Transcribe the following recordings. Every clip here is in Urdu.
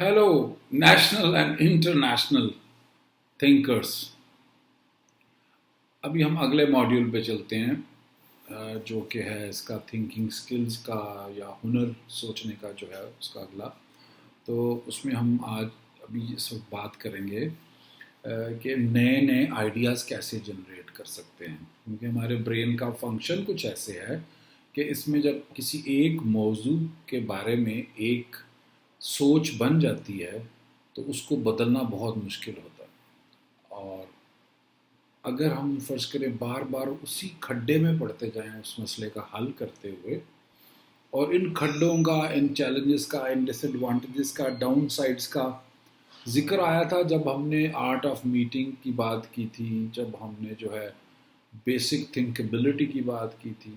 Hello national and international thinkers. ابھی ہم اگلے ماڈیول پہ چلتے ہیں جو کہ ہے اس کا تھنکنگ سکلز کا یا ہنر سوچنے کا جو ہے اس کا اگلا. تو اس میں ہم آج ابھی اس وقت بات کریں گے کہ نئے نئے آئیڈیاز کیسے جنریٹ کر سکتے ہیں، کیونکہ ہمارے برین کا فنکشن کچھ ایسے ہے کہ اس میں جب کسی ایک موضوع کے بارے میں ایک سوچ بن جاتی ہے تو اس کو بدلنا بہت مشکل ہوتا ہے. اور اگر ہم فرض کریں بار بار اسی کھڈے میں پڑتے جائیں اس مسئلے کا حل کرتے ہوئے، اور ان کھڈوں کا، ان چیلنجز کا، ان ڈس ایڈوانٹیجز کا، ڈاؤن سائڈز کا ذکر آیا تھا جب ہم نے آرٹ آف میٹنگ کی بات کی تھی، جب ہم نے جو ہے بیسک تھنکبلٹی کی بات کی تھی.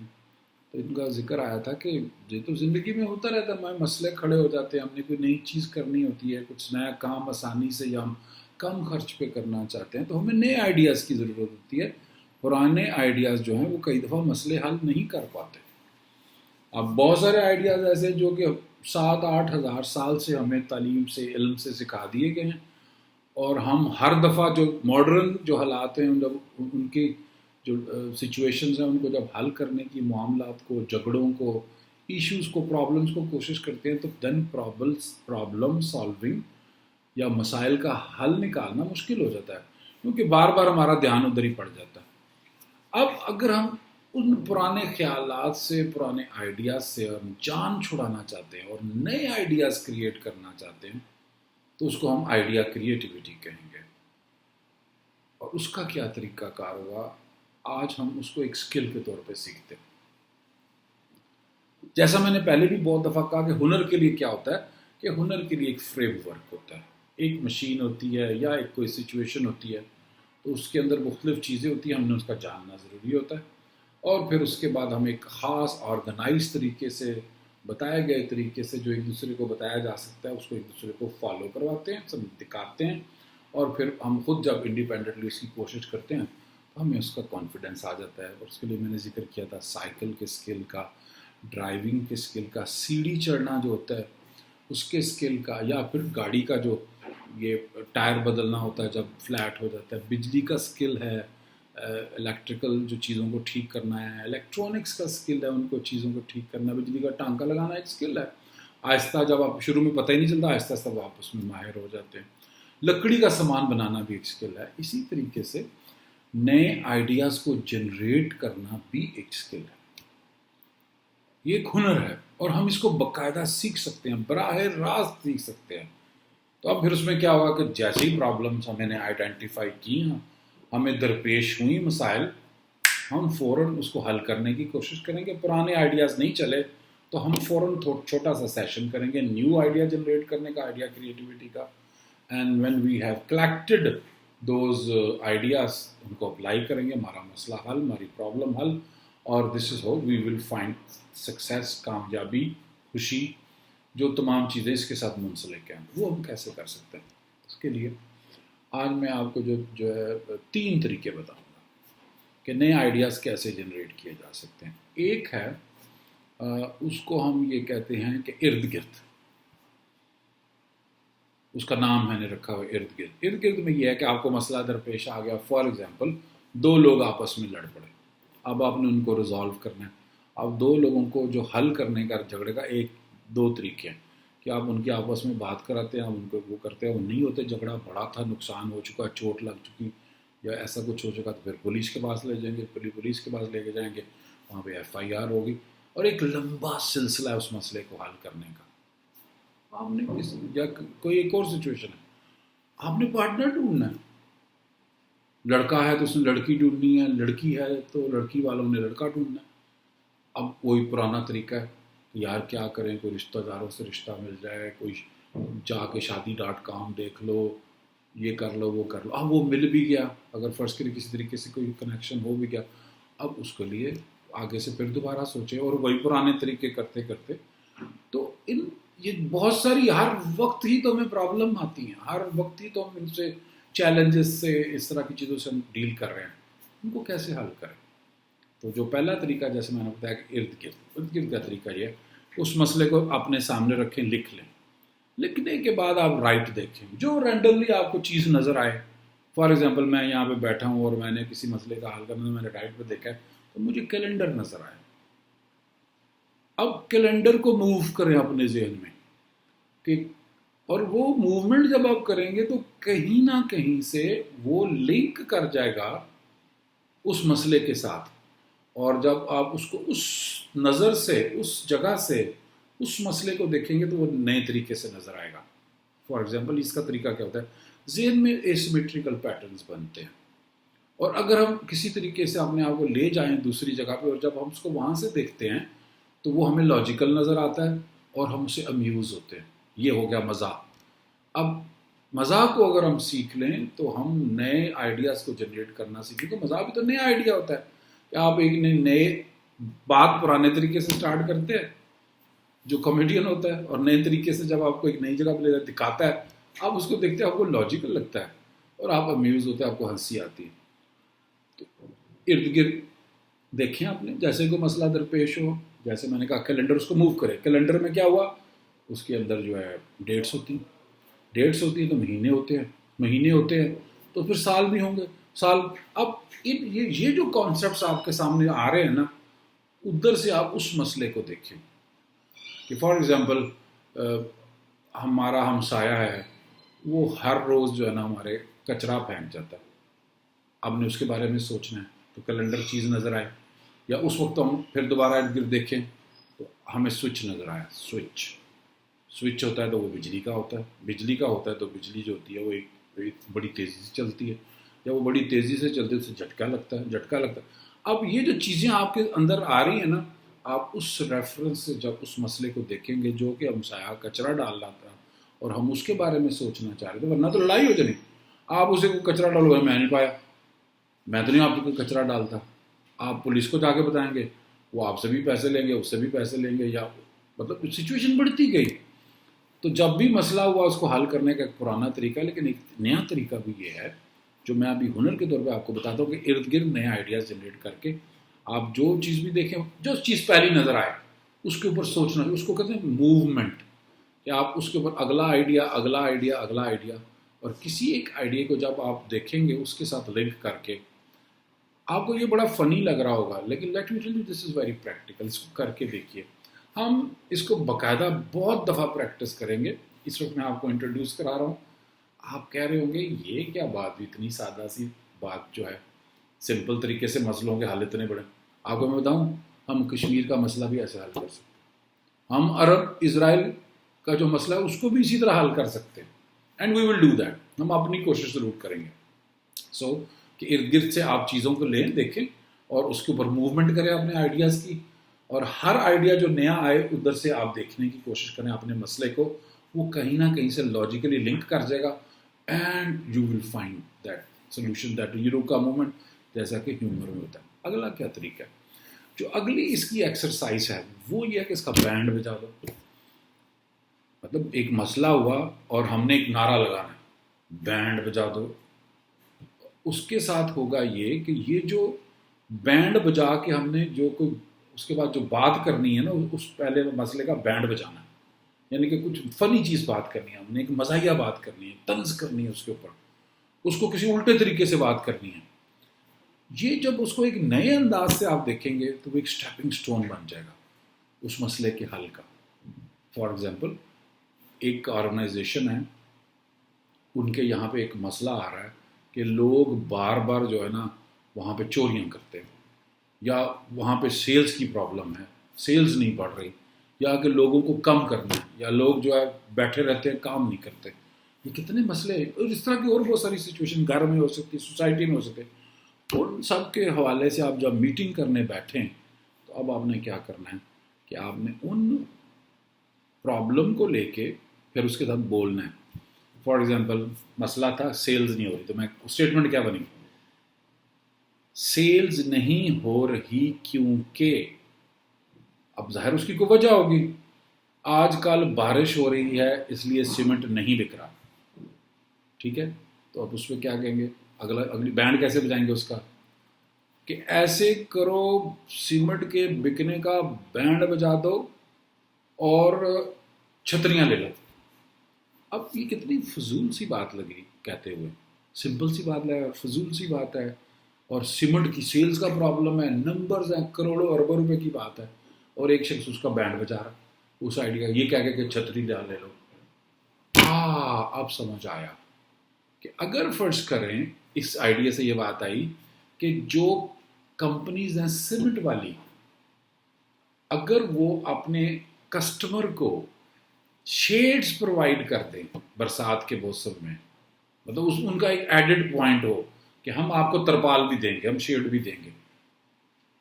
تو ان کا ذکر آیا تھا کہ یہ تو زندگی میں ہوتا رہتا ہے، ہمارے مسئلے کھڑے ہو جاتے ہیں، ہم نے کوئی نئی چیز کرنی ہوتی ہے، کچھ نیا کام آسانی سے یا ہم کم خرچ پہ کرنا چاہتے ہیں تو ہمیں نئے آئیڈیاز کی ضرورت ہوتی ہے. پرانے آئیڈیاز جو ہیں وہ کئی دفعہ مسئلے حل نہیں کر پاتے. اب بہت سارے آئیڈیاز ایسے جو کہ 7-8 ہزار سال سے ہمیں تعلیم سے، علم سے سکھا دیے گئے ہیں، اور ہم ہر دفعہ جو ماڈرن جو حالات ہیں جب ان کی جو سچویشنز ہیں ان کو جب حل کرنے کی، معاملات کو، جھگڑوں کو، ایشوز کو، پرابلمس کو کوشش کرتے ہیں تو دین پرابلم سالونگ یا مسائل کا حل نکالنا مشکل ہو جاتا ہے، کیونکہ بار بار ہمارا دھیان ادھر ہی پڑ جاتا ہے. اب اگر ہم ان پرانے خیالات سے، پرانے آئیڈیاز سے ہم جان چھڑانا چاہتے ہیں اور نئے آئیڈیاز کریٹ کرنا چاہتے ہیں تو اس کو ہم آئیڈیا کریٹیوٹی کہیں گے. اور اس کا کیا طریقہ کار ہوگا، آج ہم اس کو ایک سکل کے طور پہ سیکھتے ہیں. جیسا میں نے پہلے بھی بہت دفعہ کہا کہ ہنر کے لیے کیا ہوتا ہے کہ ہنر کے لیے ایک فریم ورک ہوتا ہے، ایک مشین ہوتی ہے یا ایک کوئی سچویشن ہوتی ہے تو اس کے اندر مختلف چیزیں ہوتی ہیں، ہم نے اس کا جاننا ضروری ہوتا ہے، اور پھر اس کے بعد ہم ایک خاص آرگنائز طریقے سے، بتائے گئے طریقے سے جو ایک دوسرے کو بتایا جا سکتا ہے اس کو ایک دوسرے کو فالو کرواتے ہیں، سب دکھاتے ہیں، اور پھر ہم خود جب انڈیپینڈنٹلی اس کی کوشش کرتے ہیں تو ہمیں اس کا کانفیڈنس آ جاتا ہے. اور اس کے لیے میں نے ذکر کیا تھا سائیکل کے اسکل کا، ڈرائیونگ کے اسکل کا، سیڑھی چڑھنا جو ہوتا ہے اس کے اسکل کا، یا پھر گاڑی کا جو یہ ٹائر بدلنا ہوتا ہے جب فلیٹ ہو جاتا ہے، بجلی کا اسکل ہے، الیکٹریکل جو چیزوں کو ٹھیک کرنا ہے، الیکٹرانکس کا اسکل ہے ان کو چیزوں کو ٹھیک کرنا، بجلی کا ٹانکا لگانا ایک اسکل ہے. آہستہ جب آپ شروع میں پتہ ہی نہیں چلتا، آہستہ آہستہ آپ اس میں ماہر ہو جاتے ہیں. لکڑی کا سامان بنانا بھی ایک اسکل ہے. اسی طریقے سے نئے آئیڈیاز کو جنریٹ کرنا بھی ایک اسکل ہے، یہ ایک ہنر ہے، اور ہم اس کو باقاعدہ سیکھ سکتے ہیں، براہ راست سیکھ سکتے ہیں. تو اب پھر اس میں کیا ہوگا کہ جیسے ہی پرابلمس ہم نے آئیڈینٹیفائی کی ہیں، ہمیں درپیش ہوئی مسائل، ہم فوراً اس کو حل کرنے کی کوشش کریں گے. پرانے آئیڈیاز نہیں چلے تو ہم فوراً چھوٹا سا سیشن کریں گے نیو آئیڈیا جنریٹ کرنے کا، آئیڈیا کریٹیوٹی کا. And when we have collected those ideas ان کو اپلائی کریں گے، ہمارا مسئلہ حل، ہماری پرابلم حل، اور this is how we will find success, کامیابی، خوشی، جو تمام چیزیں اس کے ساتھ منسلک ہیں. وہ ہم کیسے کر سکتے ہیں؟ اس کے لیے آج میں آپ کو جو ہے 3 طریقے بتاؤں گا کہ نئے آئیڈیاز کیسے جنریٹ کیے جا سکتے ہیں. ایک ہے اس کو ہم یہ کہتے ہیں کہ ارد گرد، اس کا نام میں نے رکھا ہوا ارد گرد. ارد گرد میں یہ ہے کہ آپ کو مسئلہ درپیش آ گیا، فار ایگزامپل 2 لوگ آپس میں لڑ پڑے، اب آپ نے ان کو ریزالو کرنا ہے. اب 2 لوگوں کو جو حل کرنے کا جھگڑے کا 2 طریقے ہیں کہ آپ ان کے آپس میں بات کراتے ہیں، آپ ان کو وہ کرتے ہیں، وہ نہیں ہوتے، جھگڑا بڑا تھا، نقصان ہو چکا، چوٹ لگ چکی یا ایسا کچھ ہو چکا، تو پھر پولیس کے پاس لے جائیں گے، پولیس کے پاس لے کے جائیں گے، وہاں پہ FIR ہوگی، اور ایک لمبا سلسلہ ہے اس مسئلے کو حل کرنے کا. آپ نے یا کوئی ایک اور سچویشن ہے، آپ نے پارٹنر ڈھونڈنا ہے. لڑکا ہے تو اس نے لڑکی ڈھونڈنی ہے، لڑکی ہے تو لڑکی والوں نے لڑکا ڈھونڈنا ہے. اب وہی پرانا طریقہ ہے کہ یار کیا کریں، کوئی رشتہ داروں سے رشتہ مل جائے، کوئی جا کے شادی.com دیکھ لو، یہ کر لو، وہ کر لو. اب وہ مل بھی گیا، اگر فرض کریں کسی طریقے سے کوئی کنیکشن ہو بھی گیا، اب اس کے لیے آگے سے پھر دوبارہ سوچیں، اور وہی پرانے طریقے کرتے کرتے. تو یہ بہت ساری ہر وقت ہی تو ہمیں پرابلم آتی ہیں، ہر وقت ہی تو ہم ان سے چیلنجز سے، اس طرح کی چیزوں سے ہم ڈیل کر رہے ہیں، ان کو کیسے حل کریں. تو جو پہلا طریقہ جیسے میں نے بتایا کہ ارد گرد کا طریقہ یہ ہے، اس مسئلے کو اپنے سامنے رکھیں، لکھ لیں. لکھنے کے بعد آپ رائٹ دیکھیں، جو رینڈملی آپ کو چیز نظر آئے. فار ایگزامپل میں یہاں پہ بیٹھا ہوں اور میں نے کسی مسئلے کا حل کرنا، میں نے رائٹ پہ دیکھا ہے تو مجھے کیلنڈر نظر آیا. اب کیلنڈر کو موو کریں اپنے ذہن میں کہ، اور وہ موومنٹ جب آپ کریں گے تو کہیں نہ کہیں سے وہ لنک کر جائے گا اس مسئلے کے ساتھ. اور جب آپ اس کو اس نظر سے، اس جگہ سے اس مسئلے کو دیکھیں گے تو وہ نئے طریقے سے نظر آئے گا. فار ایگزامپل اس کا طریقہ کیا ہوتا ہے، ذہن میں ایسیمیٹریکل پیٹرنز بنتے ہیں، اور اگر ہم کسی طریقے سے اپنے آپ کو لے جائیں دوسری جگہ پہ، اور جب ہم اس کو وہاں سے دیکھتے ہیں تو وہ ہمیں لاجیکل نظر آتا ہے اور ہم اسے امیوز ہوتے ہیں. یہ ہو گیا مزاح. اب مزاح کو اگر ہم سیکھ لیں تو ہم نئے آئیڈیاز کو جنریٹ کرنا سیکھیں. تو مزاح بھی تو نیا آئیڈیا ہوتا ہے کہ آپ ایک نئے بات پرانے طریقے سے سٹارٹ کرتے ہیں جو کامیڈین ہوتا ہے، اور نئے طریقے سے جب آپ کو ایک نئی جگہ پہ لے جاتا دکھاتا ہے، آپ اس کو دیکھتے ہیں، آپ کو لاجیکل لگتا ہے اور آپ امیوز ہوتے ہیں، آپ کو ہنسی آتی ہے. تو ارد گرد دیکھیں آپ نے، جیسے کوئی مسئلہ درپیش ہو، جیسے میں نے کہا کیلنڈر اس کو موو کرے. کیلنڈر میں کیا ہوا، اس کے اندر جو ہے ڈیٹس ہوتی ہیں، ڈیٹس ہوتی ہیں تو مہینے ہوتے ہیں، مہینے ہوتے ہیں تو پھر سال بھی ہوں گے، سال. اب یہ جو کانسیپٹس آپ کے سامنے آ رہے ہیں نا، ادھر سے آپ اس مسئلے کو دیکھیں کہ فار ایگزامپل ہمارا ہمسایہ ہے، وہ ہر روز جو ہے نا ہمارے کچرا پھینک جاتا ہے. اب نے اس کے بارے میں سوچنا ہے تو کیلنڈر چیز نظر آئے، یا اس وقت ہم پھر دوبارہ ارد گرد دیکھیں تو ہمیں سوئچ نظر آیا. سوئچ ہوتا ہے تو وہ بجلی کا ہوتا ہے، بجلی کا ہوتا ہے تو بجلی جو ہوتی ہے وہ ایک بڑی تیزی سے چلتی ہے، یا وہ بڑی تیزی سے چلتے اسے جھٹکا لگتا ہے. اب یہ جو چیزیں آپ کے اندر آ رہی ہیں نا، آپ اس ریفرنس سے جب اس مسئلے کو دیکھیں گے جو کہ ہمسایہ کچرا ڈال رہا تھا اور ہم اس کے بارے میں سوچنا چاہ رہے تھے، ورنہ تو لڑائی ہو جانی. آپ اسے کوئی کچرا ڈالو گے، میں نہیں پایا، میں تو نہیں آپ کو کوئی کچرا ڈالتا. آپ پولیس کو جا کے بتائیں گے، وہ آپ سے بھی پیسے لیں گے، اس سے بھی پیسے لیں گے، یا مطلب سچویشن بڑھتی گئی. تو جب بھی مسئلہ ہوا اس کو حل کرنے کا ایک پرانا طریقہ ہے، لیکن ایک نیا طریقہ بھی یہ ہے جو میں ابھی ہنر کے طور پہ آپ کو بتاتا ہوں کہ ارد گرد نئے آئیڈیاز جنریٹ کر کے آپ جو چیز بھی دیکھیں، جو چیز پہلی نظر آئے اس کے اوپر سوچنا، اس کو کہتے ہیں موومنٹ، کہ آپ اس کے اوپر اگلا آئیڈیا، اگلا آئیڈیا، اگلا آئیڈیا، اور کسی ایک آئیڈیا کو جب آپ دیکھیں گے اس کے ساتھ لنک کر کے، آپ کو یہ بڑا فنی لگ رہا ہوگا لیکن let me tell you this is very practical. اس کو کر کے دیکھیے. ہم اس کو باقاعدہ بہت دفعہ پریکٹس کریں گے. اس وقت میں آپ کو انٹروڈیوس کرا رہا ہوں، آپ کہہ رہے ہوں گے یہ کیا بات، اتنی سادہ سی بات جو ہے، سمپل طریقے سے مسئلوں کے حل اتنے بڑے. آپ کو میں بتاؤں، ہم کشمیر کا مسئلہ بھی ایسے حل کر سکتے ہیں، ہم عرب اسرائیل کا جو مسئلہ ہے اس کو بھی اسی طرح حل کر سکتے ہیں. And we will do that. ہم اپنی کوشش ضرور کریں گے. سو کہ ارد گرد سے آپ چیزوں کو لیں، دیکھیں اور اس کے اوپر موومنٹ کریں اپنے آئیڈیاز کی، اور ہر آئیڈیا جو نیا آئے ادھر سے آپ دیکھنے کی کوشش کریں اپنے مسئلے کو، وہ کہیں نہ کہیں سے لاجیکلی لنک کر جائے گا and you will find that solution that you کا موومنٹ، جیسا کہ ہیومر میں ہوتا ہے. اگلا کیا طریقہ ہے، جو اگلی اس کی ایکسرسائز ہے وہ یہ ہے کہ اس کا بینڈ بجا دو. مطلب ایک مسئلہ ہوا اور ہم نے ایک نعرہ لگانا ہے، بینڈ بجا دو. اس کے ساتھ ہوگا یہ کہ یہ جو بینڈ بجا کے ہم نے جو کوئی اس کے بعد جو بات کرنی ہے نا، اس پہلے مسئلے کا بینڈ بجانا ہے، یعنی کہ کچھ فنی چیز بات کرنی ہے، ہم نے ایک مزاحیہ بات کرنی ہے، طنز کرنی ہے اس کے اوپر، اس کو کسی الٹے طریقے سے بات کرنی ہے. یہ جب اس کو ایک نئے انداز سے آپ دیکھیں گے تو وہ ایک اسٹیپنگ سٹون بن جائے گا اس مسئلے کے حل کا. فار ایگزامپل ایک آرگنائزیشن ہے، ان کے یہاں پہ ایک مسئلہ آ رہا ہے کہ لوگ بار بار جو ہے نا وہاں پہ چوریاں کرتے ہیں، یا وہاں پہ سیلز کی پرابلم ہے، سیلز نہیں بڑھ رہی، یا کہ لوگوں کو کم کرنا ہے، یا لوگ جو ہے بیٹھے رہتے ہیں کام نہیں کرتے. یہ کتنے مسئلے ہیں، اور اس طرح کی اور بہت ساری سچویشن گھر میں ہو سکتی ہے، سوسائٹی میں ہو سکتے. ان سب کے حوالے سے آپ جب میٹنگ کرنے بیٹھیں تو اب آپ نے کیا کرنا ہے کہ آپ نے ان پرابلم کو لے کے پھر اس کے ساتھ بولنا ہے. فار ایگزامپل مسئلہ تھا سیلز نہیں ہو رہی، تو میں اسٹیٹمنٹ کیا بنی، سیلز نہیں ہو رہی کیونکہ، اب ظاہر اس کی کوئی وجہ ہوگی، آج کل بارش ہو رہی ہے اس لیے سیمنٹ نہیں بک رہا. ٹھیک ہے، تو اب اس پہ کیا کہیں گے، اگلی بینڈ کیسے بجائیں گے اس کا، کہ ایسے کرو سیمنٹ کے بکنے کا بینڈ بجا دو اور چھتریاں لے لو. اب یہ کتنی فضول سی بات لگی کہتے ہوئے، سمپل سی بات ہے، فضول سی بات ہے، اور سیمنٹ کی سیلز کا پرابلم ہے، نمبرز ہیں، کروڑوں اربوں روپے کی بات ہے، اور ایک شخص اس کا بینڈ بجا رہا اس آئیڈیا، یہ کہہ کہ چھتری لے لو۔ اب سمجھ آیا کہ اگر فرض کریں اس آئیڈیا سے یہ بات آئی کہ جو کمپنیز ہیں سیمنٹ والی، اگر وہ اپنے کسٹمر کو شیڈز پرووائڈ کر دیں برسات کے موسم میں، مطلب ان کا ایک ایڈڈ پوائنٹ ہو کہ ہم آپ کو ترپال بھی دیں گے، ہم شیڈ بھی دیں گے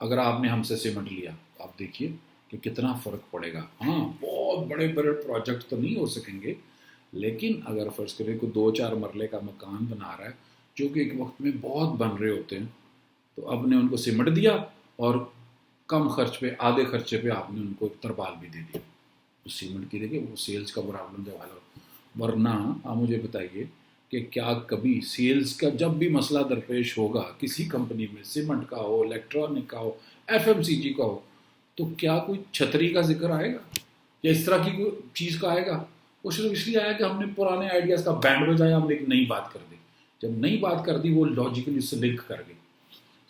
اگر آپ نے ہم سے سیمنٹ لیا، آپ دیکھیے کہ کتنا فرق پڑے گا۔ ہاں بہت بڑے بڑے پروجیکٹ تو نہیں ہو سکیں گے، لیکن اگر فرض کریں کوئی 2-4 مرلے کا مکان بنا رہا ہے جو کہ ایک وقت میں بہت بن رہے ہوتے ہیں، تو اب نے ان کو سیمنٹ دیا اور کم خرچ پہ، آدھے خرچے پہ آپ نے ان کو ترپال بھی دے دیا، سیمنٹ کی دیکھیں وہ سیلز کا پرابلم جب حل ہو۔ ورنہ آپ مجھے بتائیے کہ کیا کبھی سیلز کا جب بھی مسئلہ درپیش ہوگا کسی کمپنی میں، سیمنٹ کا ہو، الیکٹرانک کا ہو، FMCG کا ہو، تو کیا کوئی چھتری کا ذکر آئے گا یا اس طرح کی کوئی چیز کا آئے گا؟ وہ صرف اس لیے آیا کہ ہم نے پرانے آئیڈیاز کا بینڈ بجایا، ہم نے ایک نئی بات کر دی، جب نئی بات کر دی وہ لاجیکلی اس سے لنک کر گئی۔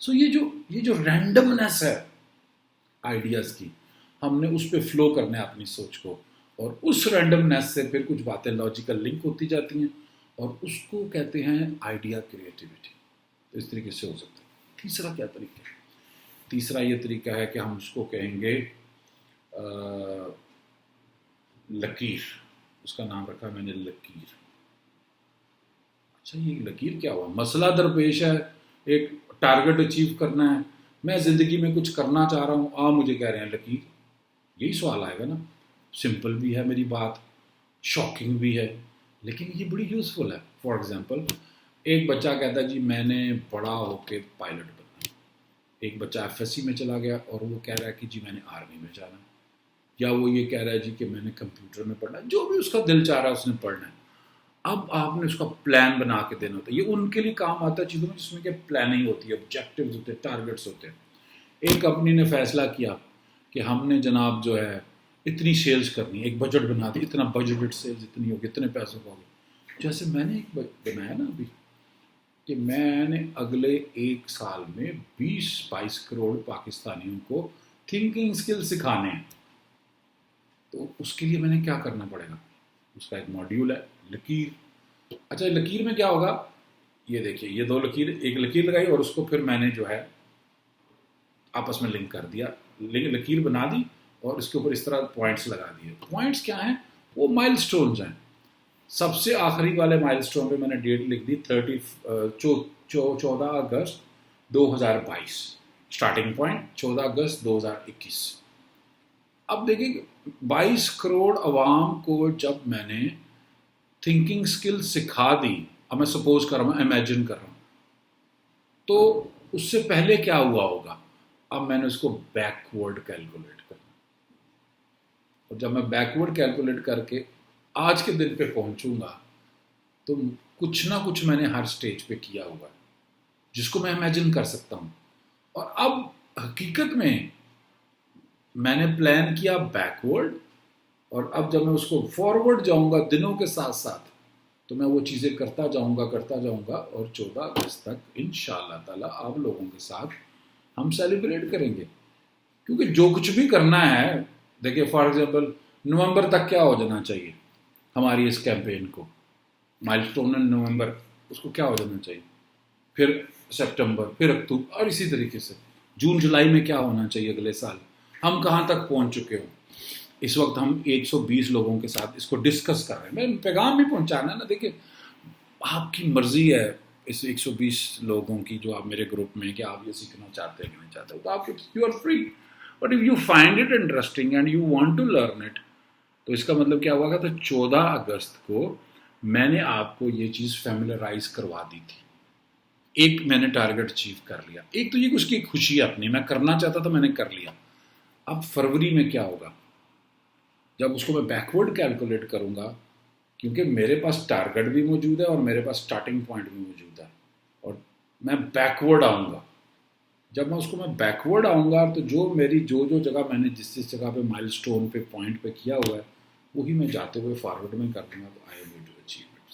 سو یہ جو رینڈمنس ہے آئیڈیاز کی، ہم نے اس پہ فلو کرنا ہے اپنی سوچ کو، اور اس رینڈمنس سے پھر کچھ باتیں لاجیکل لنک ہوتی جاتی ہیں، اور اس کو کہتے ہیں آئیڈیا کریٹیوٹی۔ تو اس طریقے سے ہو سکتا ہے۔ تیسرا کیا طریقہ ہے؟ تیسرا یہ طریقہ ہے کہ ہم اس کو کہیں گے لکیر، اس کا نام رکھا میں نے لکیر۔ اچھا یہ لکیر کیا ہوا؟ مسئلہ درپیش ہے، ایک ٹارگٹ اچیو کرنا ہے، میں زندگی میں کچھ کرنا چاہ رہا ہوں، مجھے کہہ رہے ہیں لکیر، یہی سوال آئے گا نا۔ سمپل بھی ہے میری بات، شاکنگ بھی ہے، لیکن یہ بڑی یوزفل ہے۔ فار ایگزامپل ایک بچہ کہتا ہے جی میں نے بڑا ہو کے پائلٹ بننا، ایک بچہ FSC میں چلا گیا اور وہ کہہ رہا ہے کہ جی میں نے آرمی میں جانا ہے، یا وہ یہ کہہ رہا ہے جی کہ میں نے کمپیوٹر میں پڑھنا ہے، جو بھی اس کا دل چاہ رہا ہے اس نے پڑھنا ہے۔ اب آپ نے اس کا پلان بنا کے دینا ہوتا ہے، یہ ان کے لیے کام آتا ہے چیزوں میں جس میں کہ پلاننگ ہوتی ہے، آبجیکٹیوز ہوتے ہیں، ٹارگٹس ہوتے ہیں۔ ایک کمپنی نے فیصلہ کیا کہ ہم نے جناب جو ہے اتنی سیلز کرنی ہے، ایک بجٹ بنا دی، اتنا بجٹڈ سیلز اتنی ہوگی، اتنے پیسوں کا ہوگی۔ جیسے میں نے ایک بنایا نا ابھی کہ میں نے اگلے 1 سال میں 20-22 کروڑ پاکستانیوں کو تھنکنگ اسکل سکھانے ہیں، تو اس کے لیے میں نے کیا کرنا پڑے گا؟ اس کا ایک ماڈیول ہے لکیر۔ اچھا لکیر میں کیا ہوگا؟ یہ دیکھیے یہ 2 لکیر، ایک لکیر لگائی اور اس کو پھر میں نے جو ہے آپس میں لنک کر دیا، لکیر بنا دی اور اس کے اوپر اس طرح پوائنٹس لگا دیے۔ پوائنٹس کیا ہیں؟ وہ مائل سٹونز ہیں۔ سب سے آخری والے مائل سٹون پہ میں نے ڈیٹ لکھ دی 14 اگست 2022، اسٹارٹنگ پوائنٹ 14 اگست 2021۔ اب دیکھیں 22 کروڑ عوام کو جب میں نے تھنکنگ اسکل سکھا دی، اب میں سپوز کر رہا ہوں، امیجن کر رہا ہوں، تو اس سے پہلے کیا ہوا ہوگا؟ اب میں نے اس کو بیکورڈ کیلکولیٹ کرنا، اور جب میں بیکورڈ کیلکولیٹ کر کے آج کے دن پہ پہنچوں گا تو کچھ نہ کچھ میں نے ہر سٹیج پہ کیا ہوا ہے جس کو میں امیجن کر سکتا ہوں۔ اور اب حقیقت میں نے پلان کیا بیکورڈ، اور اب جب میں اس کو فارورڈ جاؤں گا دنوں کے ساتھ ساتھ تو میں وہ چیزیں کرتا جاؤں گا، اور 14 اگست تک انشاءاللہ تعالیٰ آپ لوگوں کے ساتھ ہم سیلیبریٹ کریں گے۔ کیونکہ جو کچھ بھی کرنا ہے، دیکھیں فار ایگزامپل نومبر تک کیا ہو جانا چاہیے ہماری اس کیمپین کو، مائل سٹون نومبر، اس کو کیا ہو جانا چاہیے، پھر سپٹمبر، پھر اکتوبر، اور اسی طریقے سے جون جولائی میں کیا ہونا چاہیے اگلے سال، ہم کہاں تک پہنچ چکے ہوں۔ اس وقت ہم 120 لوگوں کے ساتھ اس کو ڈسکس کر رہے ہیں، میں پیغام بھی پہنچانا ہے نا۔ دیکھیں آپ کی مرضی ہے اس 120 لوگوں کی جو آپ میرے گروپ میں، کہ آپ یہ سیکھنا چاہتے ہیں کہ نہیں چاہتے، تو آپ you are free, but if you find it interesting and you want to learn it, تو اس کا مطلب کیا ہوا تھا 14 اگست کو میں نے آپ کو یہ چیز فیملرائز کروا دی تھی، ایک میں نے ٹارگٹ اچیو کر لیا، ایک تو یہ اس کی خوشی ہے اپنی، میں کرنا چاہتا تھا میں نے کر لیا۔ اب فروری میں کیا ہوگا؟ جب اس کو میں بیکورڈ کیلکولیٹ کروں گا، کیونکہ میرے پاس ٹارگٹ بھی موجود ہے اور میرے پاس سٹارٹنگ پوائنٹ بھی موجود ہے، اور میں بیکورڈ آؤں گا۔ جب میں اس کو بیکورڈ آؤں گا تو جو جگہ میں نے جس جگہ پہ مائل سٹون پہ پوائنٹ پہ کیا ہوا ہے وہی میں جاتے ہوئے فارورڈ میں کر دوں گا، تو آئی ول ڈو اٹ۔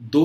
2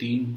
3